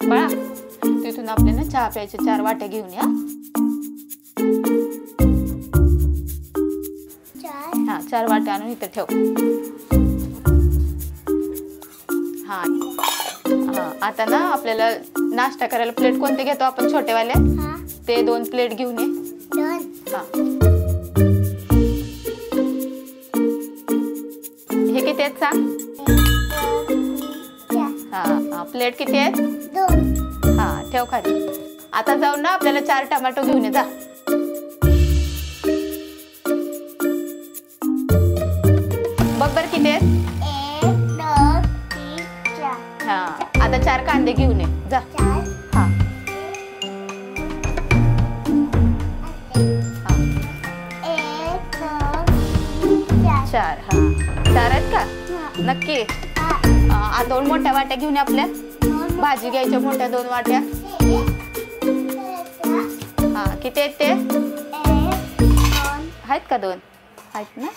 बाळा, तिथून आपल्याला चहा प्यायचे 4 वाट्या घेऊन या. हा 4 वाट्या आणून इथे ठेव. हा हा आता ना आपल्याला नाश्ता करायला प्लेट कोणते घेतो आपण छोटेवाले? ते 2 प्लेट घेऊन ये. हा हे किती आहेत सांग? हा प्लेट किती आहेत? 2. हा ठेव खाली. आता जाऊन ना आपल्याला 4 टोमॅटो घेऊन ये जा. बघ बर किती आहेत? 1 2 3 4. हा आता 4 कांदे घेऊन ये जा. 4. हा हा 1 2 3 4. 4. हा 4 आहेत का? नक्की. आ 2 मोठ्या वाट्या घेऊन ये आपल्या. भाजी घ्यायच्या मोठ्या 2 वाट्या. हा किती आहेत ते? 1 2. आहेत का 2? आहेत ना.